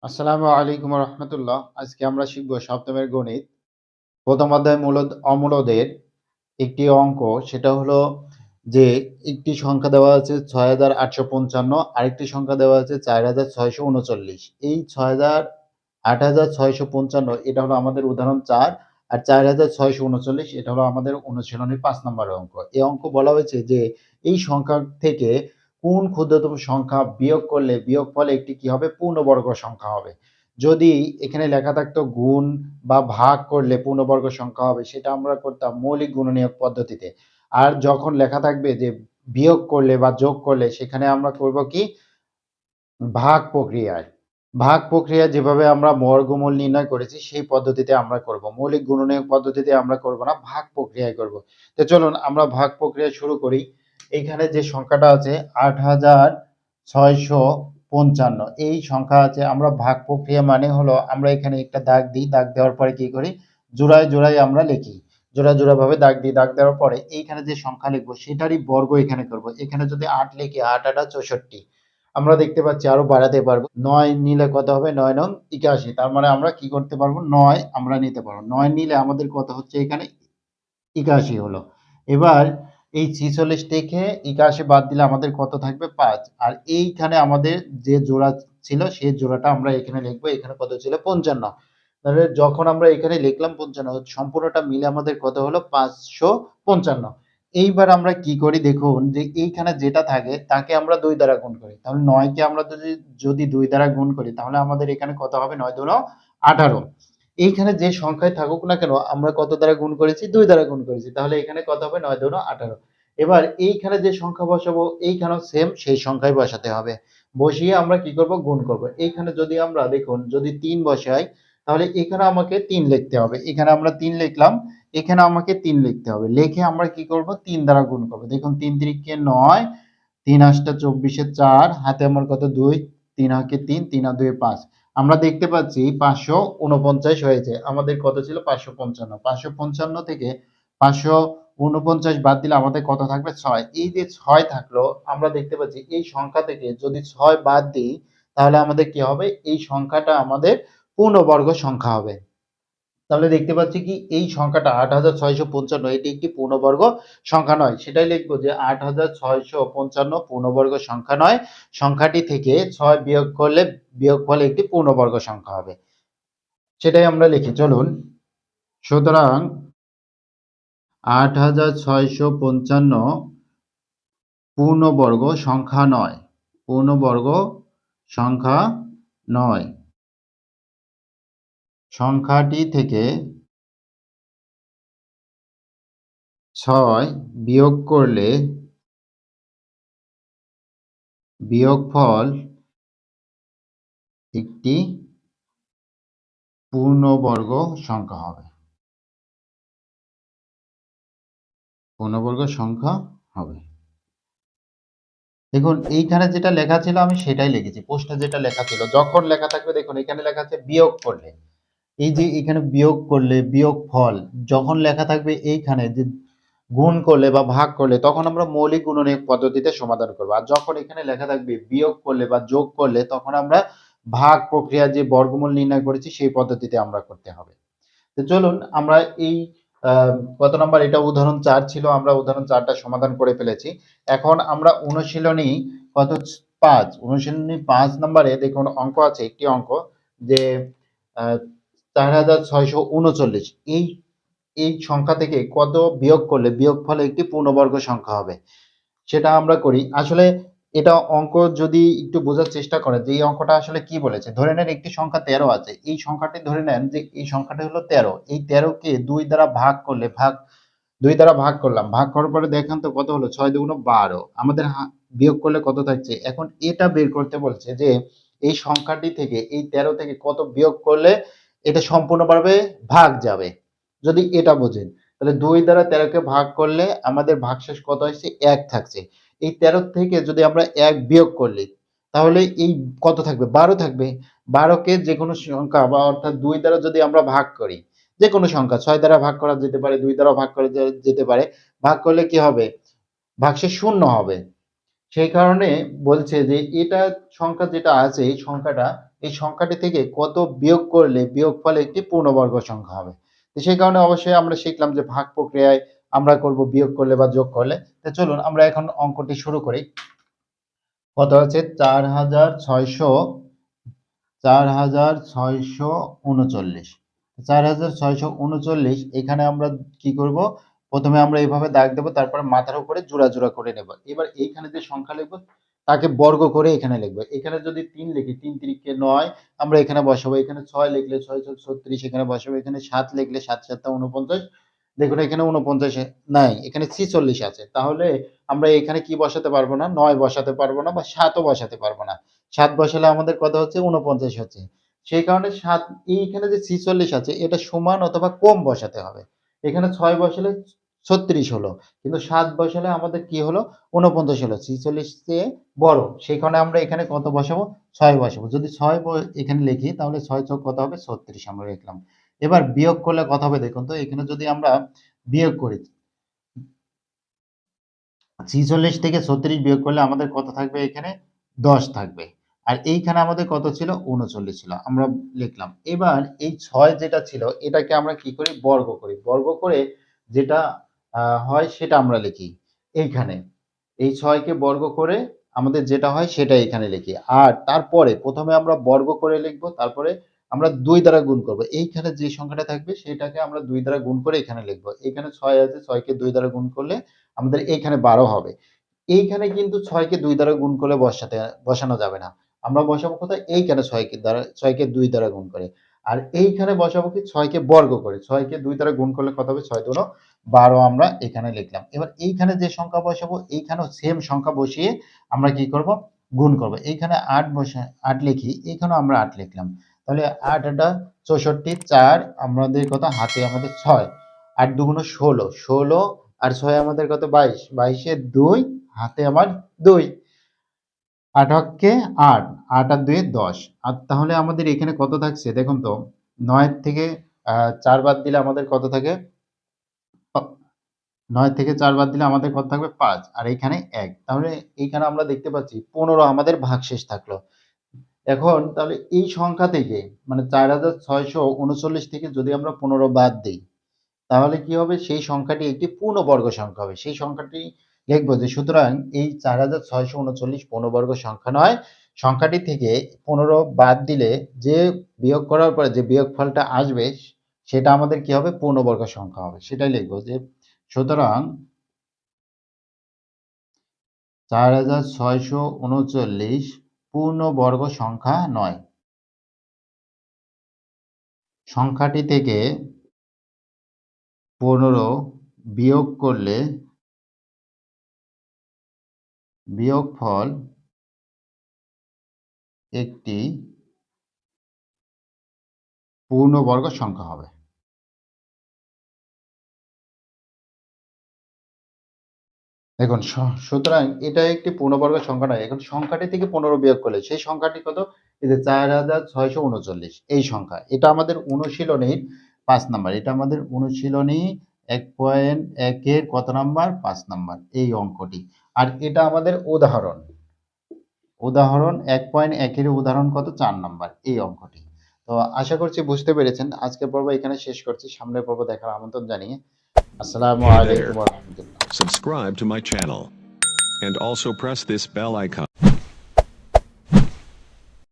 আসসালামু আলাইকুম রহমতুল্লাহ। আজকে আমরা শিখব সপ্তমের গণিত প্রথম অধ্যায় মূলদ অমূলদের একটি অঙ্ক। সেটা হলো যে একটি সংখ্যা দেওয়া আছে ৬,৮৫৫, আরেকটি সংখ্যা দেওয়া আছে ৪,৬৩৯। এই ৮,৬৫৫ এটা হলো আমাদের উদাহরণ ৪, আর ৪,৬৩৯ এটা হলো আমাদের অনুশীলনী ৫ নম্বরের অঙ্ক। এই অঙ্ক বলা হয়েছে যে এই সংখ্যা থেকে কোন ক্ষুদ্রতম সংখ্যা বিয়োগ করলে বিয়োগফলে একটি কি হবে, পূর্ণবর্গ সংখ্যা হবে। যদি এখানে লেখা থাকতো গুণ বা ভাগ করলে পূর্ণবর্গ সংখ্যা হবে, সেটা আমরা করতাম মৌলিক গুণনীয়ক পদ্ধতিতে। আর যখন লেখা থাকবে যে বিয়োগ করলে বা যোগ করলে, সেখানে আমরা করব কি, ভাগ প্রক্রিয়ায়। ভাগ প্রক্রিয়া যেভাবে আমরা বর্গমূল নির্ণয় করেছি সেই পদ্ধতিতে আমরা করব। মৌলিক গুণনীয়ক পদ্ধতিতে আমরা করব না, ভাগ প্রক্রিয়ায় করব। তো চলুন আমরা ভাগ প্রক্রিয়া শুরু করি। এইখানে যে সংখ্যাটা আছে ৮,৬৫৫, এই সংখ্যা আছে। আমরা ভাগ প্রক্রিয়া মানে হলো আমরা এখানে একটা দাগ দিই, দাগ দেওয়ার পরে কি করি, জোড়ায় জোড়ায় আমরা লিখি। জোড়া জোড়া ভাবে দাগ দিই, দাগ দেওয়ার পরে এইখানে যে সংখ্যা লিখবো সেটারই বর্গ এখানে করব। এখানে যদি ৮ লিখি, ৮ ৮ ৬৪, আমরা দেখতে পাচ্ছি আরো বাড়াতে পারবো। ৯ নিলে কত হবে, ৯ নং ৮১। তার মানে আমরা কি করতে পারবো, ৯ আমরা নিতে পারবো। ৯ নিলে আমাদের কত হচ্ছে, এখানে ৮১ হলো। এবার এই ৪৬ থেকে ৮১ বাদ দিলে আমাদের কত থাকবে, ৫। আর এইখানে আমাদের যে জোড়া ছিল সেই জোড়াটা আমরা এখানে লিখবো। এখানে কত ছিল, ৫৫। তাহলে যখন আমরা এখানে লিখলাম ৫৫, সম্পূর্ণটা মিলে আমাদের কত হলো, ৫৫৫। এইবার আমরা কি করি দেখুন, যে এইখানে যেটা থাকে তাকে আমরা ২ দ্বারা গুণ করি। তাহলে ৯ কে আমরা যদি ২ দ্বারা গুণ করি তাহলে আমাদের এখানে কত হবে, ৯ দুগুণ ১৮। এইখানে যে সংখ্যায় থাকুক না কেন আমরা কত দ্বারা গুণ করেছি, ২ দ্বারা গুণ করেছি। তাহলে এখানে কত হবে, ৯ দুগুণ ১৮। এবার এইখানে যে সংখ্যা বসাবো এইখানেও সেম সেই সংখ্যাই বসাতে হবে। বসিয়ে আমরা কি করব, গুণ করব। এইখানে যদি আমরা দেখুন যদি ৩ বসাই তাহলে এখানে আমাকে ৩ লিখতে হবে। এখানে আমরা ৩ লিখলাম, এখানে আমাকে ৩ লিখতে হবে। লিখে আমরা কি করব, ৩ দ্বারা গুণ করব। দেখুন ৩ তিরিকে ৯, ৩ ৮ ২৪ এ ৪, হাতে আমার কত ২, ৩ হাকে ৩, ৩ আর ২ ৫। আমরা দেখতে পাচ্ছি ৫৪৯ হয়েছে। আমাদের কত ছিল, ৫৫৫। ৫৫৫ থেকে ৫৪৯ বাদ দিলে আমাদের কত থাকবে, ৬। এই যে ৬ থাকলো, আমরা দেখতে পাচ্ছি এই সংখ্যা থেকে যদি ৬ বাদ দিই তাহলে আমাদের কি হবে, এই সংখ্যাটা আমাদের পূর্ণবর্গ সংখ্যা হবে। তাহলে দেখতে পাচ্ছি কি, এই সংখ্যাটা ৮,৬৫৫ এটি একটি পূর্ণবর্গ সংখ্যা নয়। সেটাই লিখবো যে ৮,৬৫৫ পূর্ণবর্গ সংখ্যা নয়। সংখ্যাটি থেকে ৬ বিয়োগ করলে বিয়োগফলে একটি পূর্ণবর্গ সংখ্যা হবে। সেটাই আমরা লিখি চলুন। সুতরাং ৮,৬৫৫ পূর্ণবর্গ সংখ্যা নয়। পূর্ণবর্গ সংখ্যা নয়। সংখ্যাটি থেকে ৬ বিয়োগ করলে বিয়োগফল একটি পূর্ণবর্গ সংখ্যা হবে। পূর্ণবর্গ সংখ্যা হবে। দেখুন এইখানে যেটা লেখা ছিল আমি সেটাই লিখেছি। প্রশ্নে যেটা লেখা ছিল যখন লেখা থাকবে, দেখুন এখানে লেখা আছে বিয়োগ করলে। এই যে এখানে বিয়োগ করলে বিয়োগফল যখন লেখা থাকবে, এইখানে যে গুণ করলে বা ভাগ করলে তখন আমরা মৌলিক গুণনীয়ক পদ্ধতিতে সমাধান করব। আর যখন এখানে লেখা থাকবে বিয়োগ করলে বা যোগ করলে তখন আমরা ভাগ প্রক্রিয়া যে বর্গমূল নির্ণয় করেছি সেই পদ্ধতিতে আমরা করতে হবে। তো চলুন আমরা এই কত নাম্বার, এটা উদাহরণ ৪ ছিল, আমরা উদাহরণ ৪টা সমাধান করে ফেলেছি। এখন আমরা অনুশীলনী কত ৫, অনুশীলনী ৫ নম্বরে দেখুন অঙ্ক আছে, একটি অঙ্ক যে ৪,৬৩৯ এই এই সংখ্যা থেকে কত বিয়োগ করলে বিয়োগফলে একটি পূর্ণবর্গ সংখ্যা হবে, সেটা আমরা করি। আসলে এটা অঙ্ক যদি একটু বোঝার চেষ্টা করেন যে এই অঙ্কটা আসলে কি বলেছে। ধরে নেন একটি সংখ্যা ১৩ আছে। এই সংখ্যাটি ধরে নেন যে এই সংখ্যাটি হলো ১৩। এই ১৩ কে ২ দ্বারা ভাগ করলে ২ দ্বারা ভাগ করলাম। ভাগ করার পরে দেখেন তো কত হলো, ৬ দুগুণ ১২। আমাদের বিয়োগ করলে কত থাকছে। এখন এটা বের করতে বলছে যে এই সংখ্যাটি থেকে এই ১৩ থেকে কত বিয়োগ করলে এটা সম্পূর্ণভাবে ভাগ যাবে। যদি এটা বোঝেন তাহলে ২ দ্বারা ১৩ কে ভাগ করলে আমাদের ভাগশেষ কত আসছে, ১ থাকছে। এই ১৩ থেকে যদি আমরা ১ বিয়োগ করলি তাহলে এই কত থাকবে, ১২ থাকবে। ১২ কে যেকোনো সংখ্যা বা অর্থাৎ ২ দ্বারা যদি আমরা ভাগ করি, যেকোনো সংখ্যা ৬ দ্বারা ভাগ করা যেতে পারে, ২ দ্বারা ভাগ করা যেতে পারে। ভাগ করলে কি হবে, ভাগশেষ শূন্য হবে। সেই কারণে বলছে যে এটা সংখ্যা যেটা আছে এই সংখ্যাটি থেকে কত বিয়োগ করলে বিয়োগফল একটি পূর্ণবর্গ সংখ্যা হবে। তো সেই কারণে অবশ্যই আমরা শিখলাম যে ভাগ প্রক্রিয়ায় আমরা করব বিয়োগ করলে বা যোগ করলে। তো চলুন আমরা এখন অঙ্কটি শুরু করি। কত হচ্ছে 4,639। 4,639 এখানে আমরা কি করব, প্রথমে আমরা এইভাবে দাগ দেবো, তারপরে মাথার উপরে জোড়া জোড়া করে নেব। এবার এইখানে যে সংখ্যা লিখবো তাকে বর্গ করে এখানে লিখবো। এখানে যদি 3 লিখি 3 3 9 আমরা এখানে বসাবো। এখানে 6 লিখলে 6 6 36 এখানে বসাবো। এখানে 7 লিখলে 7 7 49। দেখুন এখানে 49 নাই, এখানে 46 আছে। তাহলে আমরা এখানে কি বসাতে পারবো না, 9 বসাতে পারবো না বা 7 ও বসাতে পারবো না। 7 বসালে আমাদের কত হচ্ছে, 49 হচ্ছে। সেই কারণে 7 এইখানে যে 46 আছে এটা সমান অথবা কম বসাতে হবে। এখানে 6 বসালে 36 হলো। কিন্তু 7 বসালে আমাদের কি হলো, 49 হলো। 46 চেয়ে বড়। সেই কারণে আমরা এখানে কত বসাবো, 6 বসাবো। যদি 6 এখানে লিখি তাহলে 6 যোগ কত হবে, 36 আমরা লিখলাম। এবার বিয়োগ করলে কত হবে দেখুন তো, এখানে যদি আমরা বিয়োগ করি 46 থেকে 36 বিয়োগ করলে আমাদের কত থাকবে, এখানে 10 থাকবে। আর এইখানে আমাদের কত ছিল, 39 ছিল, আমরা লিখলাম। এবার এই 6 যেটা ছিল এটাকে আমরা কি করি, বর্গ করি। বর্গ করে যেটা হয় সেটা আমরা লিখি এইখানে। এই 6 কে বর্গ করে আমাদের যেটা হয় সেটা এখানে লিখি। আর তারপরে প্রথমে আমরা বর্গ করে লিখবো, তারপরে আমরা 2 দ্বারা গুণ করব। এইখানে যে সংখ্যাটা থাকবে সেটাকে আমরা 2 দ্বারা গুণ করে এখানে লিখবো। এখানে 6 আছে, 6 কে 2 দ্বারা গুণ করলে আমাদের এইখানে 12 হবে। এইখানে কিন্তু 6 কে 2 দ্বারা গুণ করলে বসানো যাবে না। আমরা বসাবো কোথায়, এইখানে 6 কে 2 দ্বারা গুণ করে। আর এইখানে বসাবো কি, 6 কে বর্গ করে। 6 কে 2 দ্বারা গুণ করলে কত হবে, 6 দুগুণ 12 আমরা এখানে লিখলাম। এবার এইখানে যে সংখ্যা বসাবো এইখানেও সেম সংখ্যা বসিয়ে আমরা কি করব, গুণ করব। এইখানে 8 লিখি, এইখানেও আমরা 8 লিখলাম। তাহলে 8 8 64, 4 আমাদের কত, হাতে আমাদের 6, 8 দুগুণ 16, 16 আর 6 আমাদের কত, 22, 22 এ 2, হাতে আমার 2, 8 অক্ষে 8, 8 আর 2 10। আর তাহলে আমাদের এখানে কত থাকছে দেখুন তো, 9 থেকে 4 বাদ দিলে আমাদের কত থাকে, 9 থেকে 4 বাদ দিলে আমাদের কত থাকবে, 5, আর এখানে 1। তাহলে এইখানে আমরা দেখতে পাচ্ছি 15 আমাদের ভাগশেষ থাকলো। এখন তাহলে এই সংখ্যা থেকে মানে 4,639 থেকে যদি আমরা 15 বাদ দিই তাহলে কি হবে, সেই সংখ্যাটি একটি পূর্ণবর্গ সংখ্যা হবে। সেই সংখ্যাটি লিখবো যে সুতরাং এই 4,639 পূর্ণবর্গ সংখ্যা নয়। সংখ্যাটি থেকে 15 বাদ দিলে যে বিয়োগ করার পরে যে বিয়োগফলটা আসবে সেটা আমাদের কি হবে, পূর্ণবর্গ সংখ্যা হবে। সেটাই লিখবো যে সুতরাং 4,639 পূর্ণবর্গ সংখ্যা নয়। সংখ্যাটি থেকে 15 বিয়োগ করলে বিয়োগফল একটি পূর্ণবর্গ সংখ্যা হবে। দেখুন সুতরাং এটা একটি পূর্ণবর্গ সংখ্যা নয়। এখন সংখ্যাটি থেকে 15 বিয়োগ করলে সেই সংখ্যাটি কত, এই যে 4,639 এই সংখ্যা। এটা আমাদের অনুশীলনীর 5 নাম্বার। এটা আমাদের অনুশীলনী 1.1 এর কত নাম্বার, 5 নাম্বার এই অঙ্কটি। আর এটা আমাদের উদাহরণ 1.1 এর উদাহরণ কত, 4 নাম্বার এই অঙ্কটি। তো আশা করছি বুঝতে পেরেছেন। আজকের পর্ব এখানে শেষ করছি। সামনের পর্ব দেখার আমন্ত্রণ জানিয়ে আসসালামু Hey আলাইকুম there. ওয়া রাহমাতুল্লাহ। Subscribe to my channel and also press this bell icon.